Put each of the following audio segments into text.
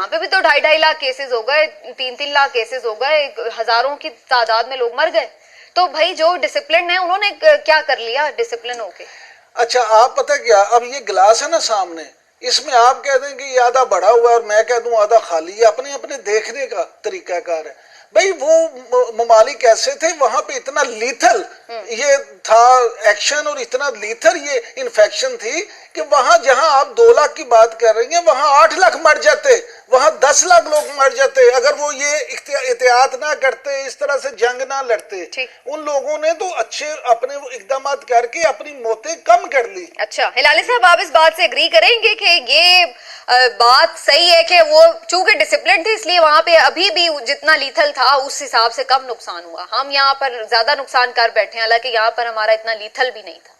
وہاں پہ بھی تو 2.5 لاکھ کیسز ہو گئے, 3 لاکھ کیسز ہو گئے, ہزاروں کی تعداد میں لوگ مر گئے. تو بھائی جو ڈسپلن ہے انہوں نے کیا کر لیا ڈسپلن ہو کے؟ اچھا آپ پتہ کیا, اب یہ گلاس ہے نا سامنے, اس میں آپ کہہ دیں کہ یہ آدھا بڑا ہوا ہے اور میں کہہ دوں آدھا خالی, یہ اپنے اپنے دیکھنے کا طریقہ کار ہے. بھائی وہ ممالک ایسے تھے وہاں پہ اتنا لیتھل یہ تھا ایکشن اور اتنا لیتھل یہ انفیکشن تھی کہ وہاں جہاں آپ 2 لاکھ کی بات کر رہی ہیں وہاں 8 لاکھ مر جاتے, وہاں 10 لاکھ لوگ مر جاتے اگر وہ یہ احتیاط نہ کرتے, اس طرح سے جنگ نہ لڑتے. ان لوگوں نے تو اچھے اپنے اقدامات کر کے اپنی موتیں کم کر لی. اچھا ہلالی صاحب آپ اس بات سے اگری کریں گے کہ یہ بات صحیح ہے کہ وہ چونکہ ڈسپلن تھے اس لیے وہاں پہ ابھی بھی جتنا لیتھل تھا اس حساب سے کم نقصان ہوا, ہم یہاں پر زیادہ نقصان کر بیٹھے ہیں حالانکہ یہاں پر ہمارا اتنا لیتھل بھی نہیں تھا؟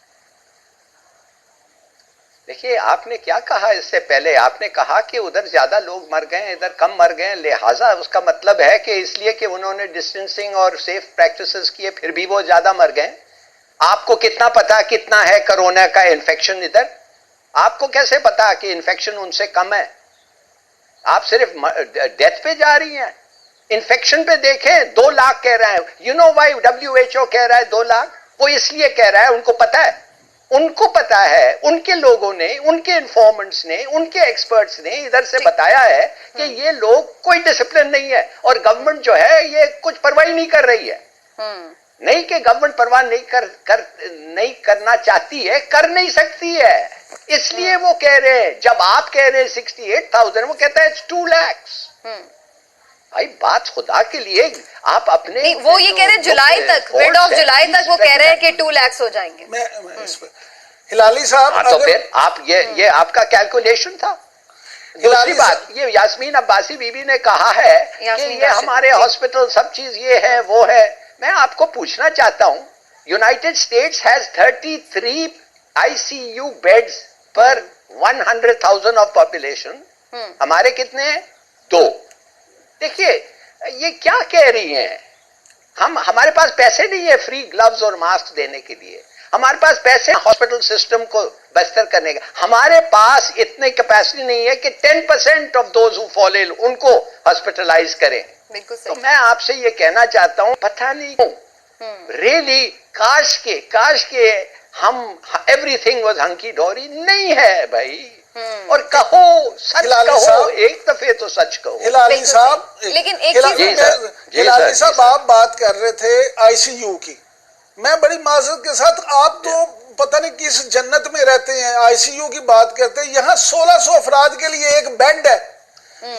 دیکھیے آپ نے کیا کہا اس سے پہلے, آپ نے کہا کہ ادھر زیادہ لوگ مر گئے ادھر کم مر گئے, لہٰذا اس کا مطلب ہے کہ اس لیے کہ انہوں نے ڈسٹینسنگ اور سیف پریکٹسز کیے پھر بھی وہ زیادہ مر گئے. آپ کو کتنا پتا کتنا ہے کرونا کا انفیکشن ادھر؟ آپ کو کیسے پتا کہ انفیکشن ان سے کم ہے؟ آپ صرف ڈیتھ پہ جا رہی ہیں, انفیکشن پہ دیکھیں 2 لاکھ کہہ رہے ہیں. یو نو وائی WHO کہہ رہا ہے 2 لاکھ؟ وہ اس لیے کہہ رہا ہے ان کو پتا ہے, ان کو پتا ہے, ان کے لوگوں نے, ان کے انفارمنٹس نے, ان کے ایکسپرٹس نے ادھر سے بتایا ہے کہ یہ لوگ کوئی ڈسپلن نہیں ہے اور گورنمنٹ جو ہے یہ کچھ پرواہ نہیں کر رہی ہے. نہیں کہ گورنمنٹ پرواہ نہیں کرنا چاہتی ہے, کر نہیں سکتی ہے, اس لیے وہ کہہ رہے ہیں. جب آپ کہہ رہے ہیں 68,000 وہ کہتا ہے 2 lakhs. بھائی بات خدا کے لیے آپ اپنے وہ یہ کہہ رہے ہیں جولائی تک, مڈ آف جولائی تک وہ کہہ رہے ہیں کہ 2 lakhs ہو جائیں گے. میں اس پہ ہلالی صاحب تو پھر آپ یہ آپ کا کیلکولیشن تھا. دوسری بات یہ یاسمین عباسی بی بی نے کہا ہے کہ یہ ہمارے ہاسپٹل سب چیز یہ ہے وہ ہے. میں آپ کو پوچھنا چاہتا ہوں, United States has 33 ICU beds per 100,000 of population, ہمارے کتنے ہیں؟ 2. دیکھیے یہ کیا کہہ رہی ہیں, ہمارے پاس پیسے نہیں ہے فری گلوز اور ماسک دینے کے لیے, ہمارے پاس پیسے ہاسپٹل سسٹم کو بہتر کرنے کا, ہمارے پاس اتنی کیپیسٹی نہیں ہے کہ 10% آف دوز ہو فال ال ان کو ہاسپٹلائز کریں. تو میں آپ سے یہ کہنا چاہتا ہوں پتہ نہیں ریلی کاش کے ہم ایوری تھنگ واز ہنکی ڈوری نہیں ہے بھائی, اور کہو سچ کہو, ایک دفعہ تو سچ کہو. ہلالی صاحب لیکن ہلالی صاحب آپ بات کر رہے تھے ICU کی, میں بڑی معذرت کے ساتھ, آپ تو پتہ نہیں کس جنت میں رہتے ہیں, ICU کی بات کرتے ہیں. یہاں 1600 افراد کے لیے ایک بیڈ ہے.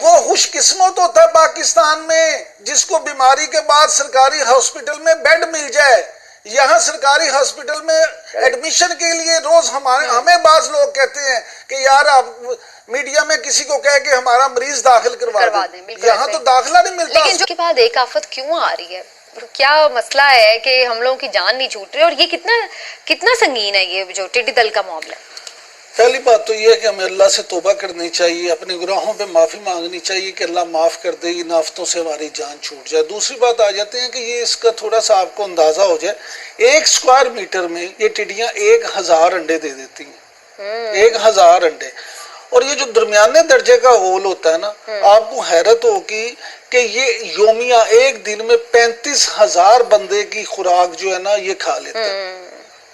وہ خوش قسمت ہوتا ہے پاکستان میں جس کو بیماری کے بعد سرکاری ہاسپٹل میں بیڈ مل جائے. یہاں سرکاری ہاسپٹل میں ایڈمیشن کے لیے روز ہمیں بعض لوگ کہتے ہیں کہ یار آپ میڈیا میں کسی کو کہہ کے ہمارا مریض داخل کروا دیں, یہاں تو داخلہ نہیں ملتا. لیکن جو کے بعد ایک آفت کیوں آ رہی ہے, کیا مسئلہ ہے کہ ہم لوگوں کی جان نہیں چھوٹ رہی, اور یہ کتنا سنگین ہے یہ جو ٹڈی دل کا معاملہ؟ پہلی بات تو یہ ہے کہ ہمیں اللہ سے توبہ کرنی چاہیے, اپنے گناہوں پہ معافی مانگنی چاہیے کہ اللہ معاف کر دے, ان آفتوں سے ہماری جان چھوٹ جائے. دوسری بات آ جاتے ہیں کہ یہ اس کا تھوڑا سا آپ کو اندازہ ہو جائے, 1 اسکوائر میٹر میں یہ ٹڈیاں 1000 انڈے دے دیتی ہیں, 1000 انڈے. اور یہ جو درمیانے درجے کا ہول ہوتا ہے نا, آپ کو حیرت ہوگی کہ یہ یومیہ ایک دن میں 35,000 بندے کی خوراک جو ہے نا یہ کھا لیتا ہے.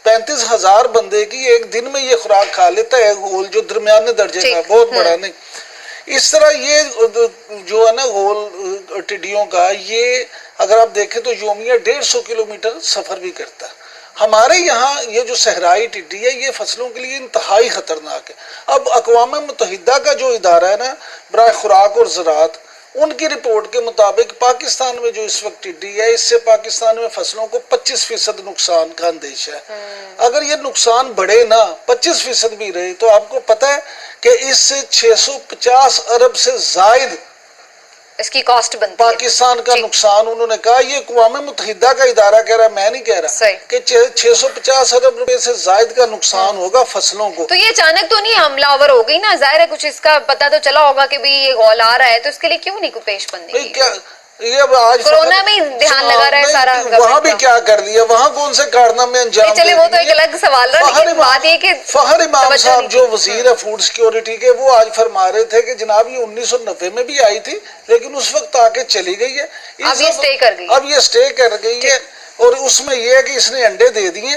35,000 بندے کی ایک دن میں یہ خوراک کھا لیتا ہے, ہول جو درمیانے درجے کا, بہت بڑا نہیں. اس طرح یہ جو ہے نا ہول ٹڈیوں کا, یہ اگر آپ دیکھیں تو یومیہ 150 کلومیٹر سفر بھی کرتا ہے. ہمارے یہاں یہ جو صحرائی ٹڈی ہے یہ فصلوں کے لیے انتہائی خطرناک ہے. اب اقوام متحدہ کا جو ادارہ ہے نا برائے خوراک اور زراعت, ان کی رپورٹ کے مطابق پاکستان میں جو اس وقت ٹڈی ہے اس سے پاکستان میں فصلوں کو 25% نقصان کا اندیشہ ہے. اگر یہ نقصان بڑھے نا 25% بھی رہے تو آپ کو پتہ ہے کہ اس سے 650 ارب سے زائد اس کی کاسٹ بنتی ہے پاکستان کا نقصان. انہوں نے کہا, یہ اقوام متحدہ کا ادارہ کہہ رہا ہے, میں نہیں کہہ رہا, کہ 650 ارب روپے سے زائد کا نقصان ہوگا فصلوں کو. تو یہ اچانک تو نہیں حملہ آور ہو گئی نا, ظاہر ہے کچھ اس کا پتہ تو چلا ہوگا کہ بھی یہ غول آ رہا ہے, تو اس کے لیے کیوں نہیں کوئی پیش بندی کی؟ یہ اب آج کورونا میں دھیان لگا رہا ہے سارا. وہاں بھی کیا کر دیا, وہاں کون سے کارنامے انجام چلے وہ تو ایک الگ سوال رہا, لیکن بات یہ کہ فخر امام صاحب جو وزیر ہے فوڈ سیکیورٹی کے, وہ آج فرما رہے تھے کہ جناب یہ 1990 میں بھی آئی تھی لیکن اس وقت آ کے چلی گئی ہے, اب یہ اسٹے کر گئی, اب یہ اسٹے کر گئی ہے. اور اس میں یہ ہے کہ اس نے انڈے دے دیے.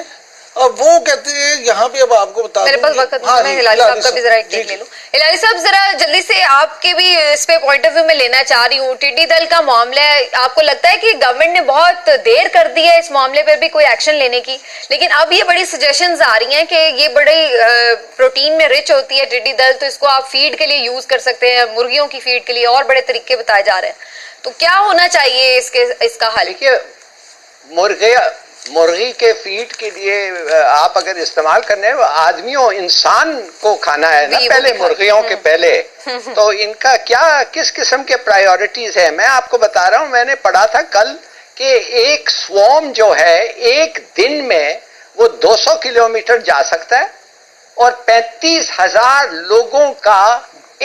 اب وہ کہتے ہیں یہاں پہ, اب آپ کو بتا میرے پاس وقت نہیں, میں ہلالی صاحب کا بھی ذرا ایک ٹیک لے لوں. ہلالی صاحب ذرا جلدی سے آپ کے بھی اس پہ پوائنٹ آف ویو میں لینا چاہ رہی ہوں. ٹڈی دل کا معاملہ ہے, آپ کو لگتا ہے کہ گورنمنٹ نے بہت دیر کر دی ہے اس معاملے پہ بھی کوئی ایکشن لینے کی, لیکن اب یہ بڑی سجیشنز آ رہی ہیں کہ یہ بڑی پروٹین میں رچ ہوتی ہے ٹڈی دل, تو اس کو آپ فیڈ کے لیے یوز کر سکتے ہیں, مرغیوں کی فیڈ کے لیے, اور بڑے طریقے بتائے جا رہے ہیں. تو کیا ہونا چاہیے اس کا حل؟ دیکھیے مرغی کے فیڈ کے لیے آپ اگر استعمال کرنے آدمیوں انسان کو کھانا ہے نا پہلے مرغیوں کے پہلے, تو ان کا کیا کس قسم کے پرائیورٹیز ہیں میں آپ کو بتا رہا ہوں. میں نے پڑھا تھا کل کہ ایک سوارم جو ہے ایک دن میں وہ 200 کلومیٹر جا سکتا ہے, اور 35,000 لوگوں کا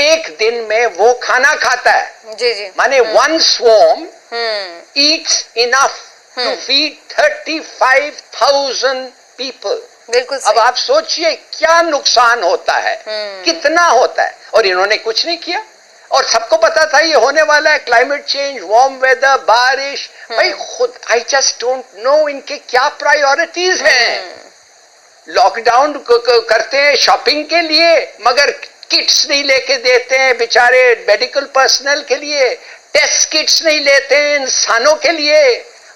ایک دن میں وہ کھانا کھاتا ہے. جی جی, مانے one swarm eats enough to feed 35,000 people. بالکل. اب آپ سوچئے کیا نقصان ہوتا ہے, کتنا ہوتا ہے, اور انہوں نے کچھ نہیں کیا. اور سب کو پتا تھا یہ ہونے والا ہے, کلائمیٹ چینج, وارم ویدر, بارش. بھائی خود I just don't know ان کے کیا پرائیورٹیز ہیں. لاک ڈاؤن کرتے ہیں شاپنگ کے لیے, مگر کٹس نہیں لے کے دیتے ہیں بیچارے میڈیکل پرسنل کے لیے, ٹیسٹ کٹس نہیں لیتے ہیں انسانوں کے لیے,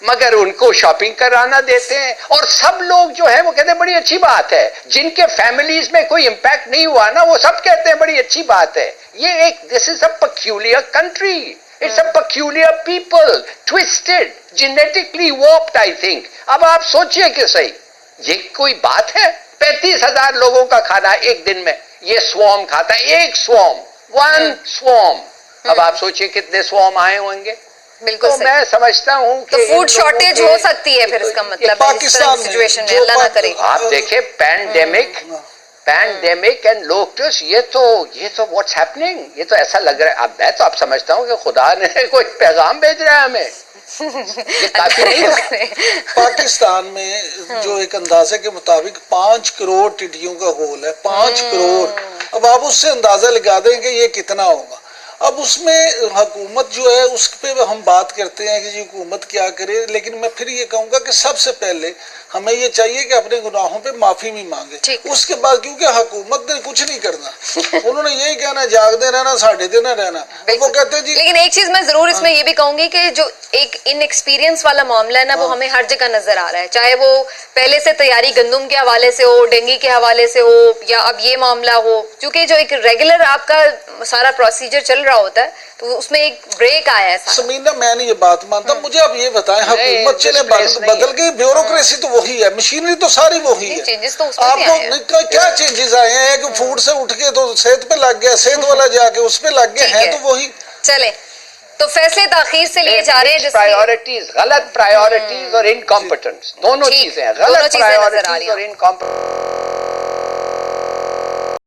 مگر ان کو شاپنگ کرانا دیتے ہیں. اور سب لوگ جو ہے وہ کہتے ہیں بڑی اچھی بات ہے, جن کے فیملیز میں کوئی امپیکٹ نہیں ہوا نا وہ سب کہتے ہیں بڑی اچھی بات ہے. یہ ایک this is a peculiar country, it's a peculiar people, toasted, genetically warped I think. اب آپ سوچئے کہ صحیح یہ کوئی بات ہے, 35,000 لوگوں کا کھانا ایک دن میں یہ سوارم کھاتا ہے, ایک سوارم, ون سوارم. اب آپ سوچئے کتنے سوارم آئے ہوں گے. بالکل تو میں سمجھتا ہوں کہ فوڈ شارٹیج ہو سکتی ہے پھر اس کا مطلب پاکستان سچویشن میں, اللہ نہ کرے. آپ دیکھیں پینڈیمک اینڈ لوکٹس, یہ تو واٹس ہیپننگ, یہ تو ایسا لگ رہا ہے. اب میں تو آپ سمجھتا ہوں کہ خدا نے کوئی پیغام بھیج رہا ہے ہمیں. یہ کافی نہیں. پاکستان میں جو ایک اندازے کے مطابق 5 کروڑ ٹڈیوں کا ہول ہے, 5 کروڑ. اب آپ اس سے اندازہ لگا دیں کہ یہ کتنا ہوگا. اب اس میں حکومت جو ہے اس پہ ہم بات کرتے ہیں کہ جی حکومت کیا کرے, لیکن میں پھر یہ کہوں گا کہ سب سے پہلے ہمیں یہ چاہیے کہ اپنے گناہوں پہ معافی بھی مانگے. اس کے بعد کیونکہ حکومت نے کچھ نہیں کرنا, انہوں نے یہی کہنا جاگتے رہنا, ساڑھے دینا رہنا. وہ کہتے ہیں جی, لیکن ایک چیز میں ضرور اس میں یہ بھی کہوں گی کہ جو ایک ان ایکسپیرینس والا معاملہ ہے نا وہ ہمیں ہر جگہ نظر آ رہا ہے, چاہے وہ پہلے سے تیاری گندم کے حوالے سے ہو, ڈینگی کے حوالے سے ہو, یا اب یہ معاملہ ہو. کیونکہ جو ایک ریگولر آپ کا سارا پروسیجر چل رہا ہوتا ہے تو اس میں ایک بریک آیا ہے. سمینا میں نے یہ بات مانتا, مجھے اب یہ بتائیں حکومت چلے بدل گئی, بیوروکریسی تو وہی ہے, مشینری تو ساری وہی ہے. چینجز تو آپ کو کیا چینجز آئے ہیں کہ فوڈ سے اٹھ کے تو صحت پہ لگ گیا, صحت والا جا کے اس پہ لگ گیا, ہے تو وہی. چلے تو فیصلے تاخیر سے لیے جا رہے ہیں, پرائیورٹیز, غلط پرائیورٹیز اور انکمپٹنس, دونوں چیزیں, غلط پرائیورٹیز اور انکمپٹنس.